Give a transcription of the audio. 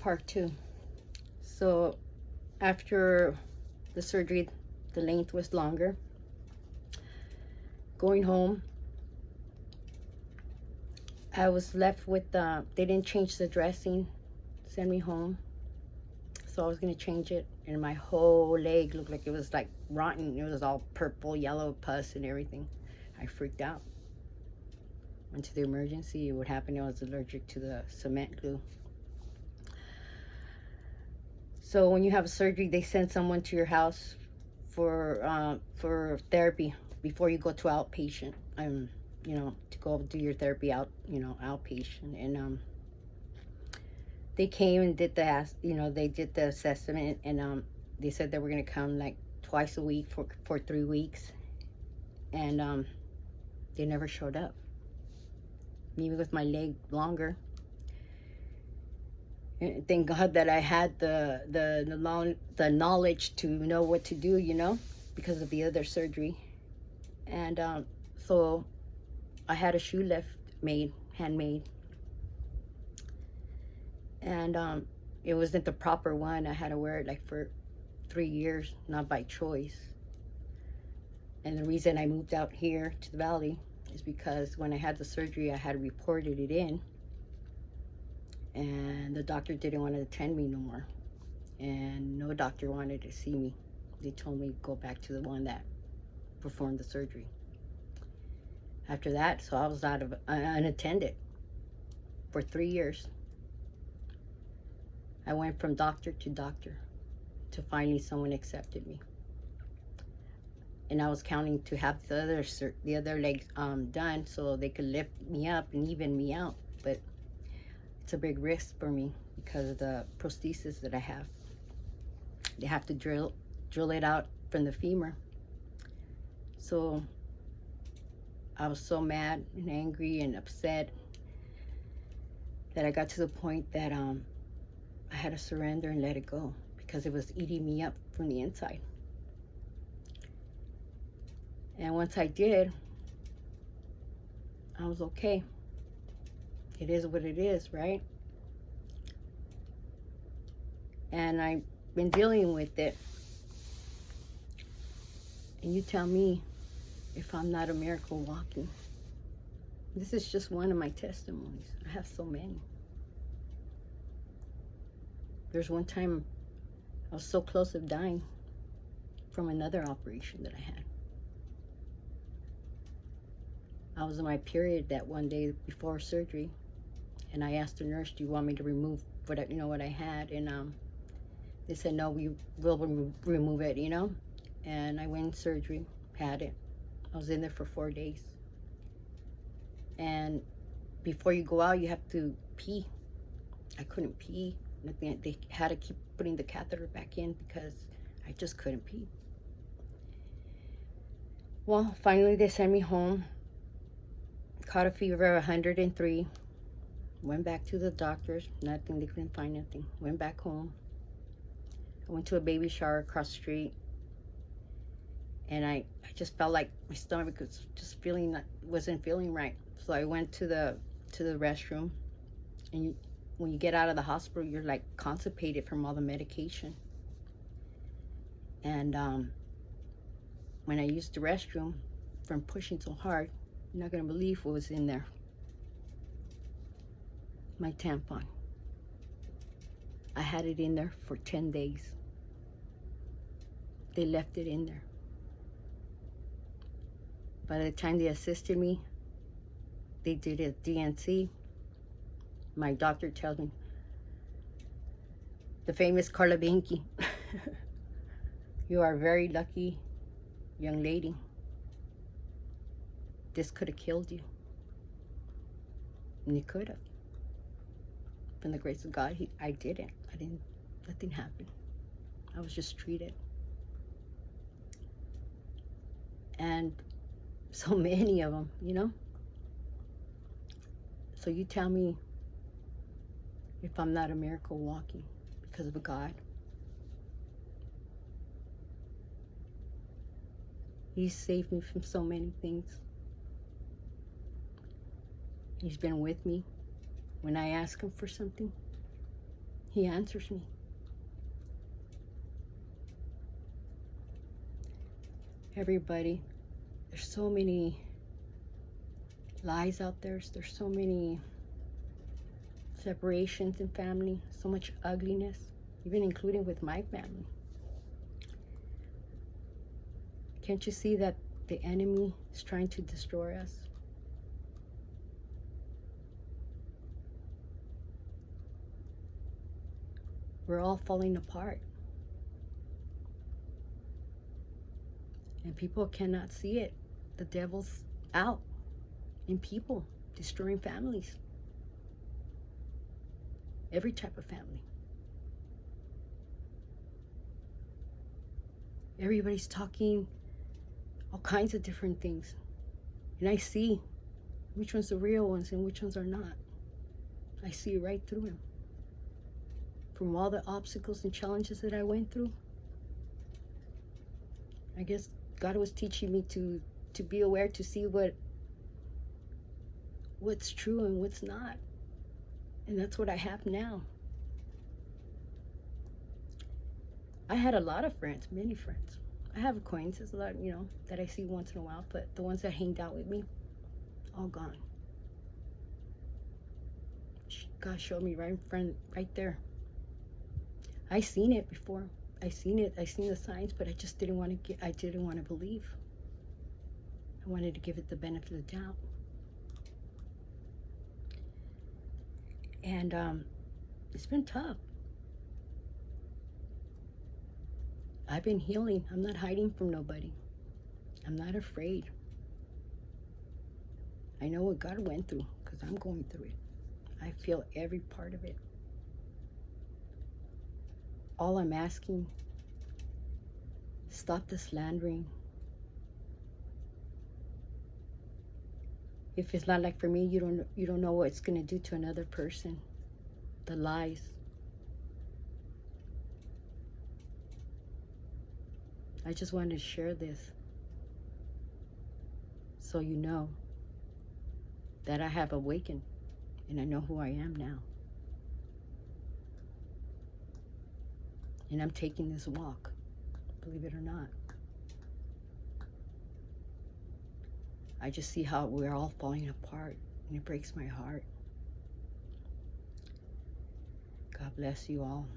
part two. So after the surgery, the length was longer. Going home, I was left with, they didn't change the dressing, send me home. So I was gonna change it, and my whole leg looked like it was like rotten. It was all purple, yellow pus and everything. I freaked out. Went to the emergency. What happened, I was allergic to the cement glue. So when you have surgery, they send someone to your house for therapy before you go to outpatient. To go do your therapy outpatient. And they came and did they did the assessment, and they said they were gonna come like twice a week for 3 weeks, and they never showed up. Me with my leg longer. And thank God that I had the knowledge to know what to do, because of the other surgery. And so I had a shoe left handmade, and it wasn't the proper one. I had to wear it like for 3 years, not by choice. And the reason I moved out here to the valley is because when I had the surgery, I had reported it in, and the doctor didn't want to attend me no more, and no doctor wanted to see me. They told me go back to the one that performed the surgery. After that, so I was unattended for 3 years. I went from doctor to doctor to finally someone accepted me. And I was counting to have the other legs done so they could lift me up and even me out. But it's a big risk for me because of the prosthesis that I have. They have to drill it out from the femur. So I was so mad and angry and upset that I got to the point that I had to surrender and let it go because it was eating me up from the inside. And once I did, I was okay. It is what it is, right? And I've been dealing with it. And you tell me if I'm not a miracle walking. This is just one of my testimonies. I have so many. There's one time I was so close of dying from another operation that I had. I was in my period that one day before surgery, and I asked the nurse, do you want me to remove what I had? And they said, no, we will remove it, And I went in surgery, had it. I was in there for 4 days. And before you go out, you have to pee. I couldn't pee. Nothing. They had to keep putting the catheter back in because I just couldn't pee. Well, finally they sent me home. Caught a fever of 103. Went back to the doctors. Nothing. They couldn't find nothing. Went back home. I went to a baby shower across the street. And I just felt like my stomach was just wasn't feeling right. So I went to the restroom, and when you get out of the hospital, you're like constipated from all the medication. And when I used the restroom from pushing so hard, you're not gonna believe what was in there. My tampon. I had it in there for 10 days. They left it in there. By the time they assisted me, they did a DNC. My doctor tells me, the famous Carla Bianchi, you are a very lucky young lady. This could have killed you. And it could have. From the grace of God, I didn't. Nothing happened. I was just treated. And so many of them, So you tell me if I'm not a miracle walking because of a God. He saved me from so many things. He's been with me when I ask him for something. He answers me. Everybody, there's so many lies out there. There's so many separations in family, so much ugliness, even including with my family. Can't you see that the enemy is trying to destroy us? We're all falling apart. And people cannot see it. The devil's out in people, destroying families. Every type of family. Everybody's talking all kinds of different things. And I see which ones are real ones and which ones are not. I see right through them. From all the obstacles and challenges that I went through, I guess God was teaching me to be aware, to see what's true and what's not. And that's what I have now. I had a lot of friends, many friends. I have acquaintances, a lot, that I see once in a while, but the ones that hanged out with me, all gone. God showed me right in front, right there. I seen it before. I seen the signs, but I just didn't want to believe. I wanted to give it the benefit of the doubt. And it's been tough. I've been healing. I'm not hiding from nobody. I'm not afraid. I know what God went through because I'm going through it. I feel every part of it. All I'm asking, stop the slandering. If it's not like for me, you don't know what it's gonna do to another person. The lies. I just wanted to share this so you know that I have awakened and I know who I am now. And I'm taking this walk, believe it or not. I just see how we're all falling apart, and it breaks my heart. God bless you all.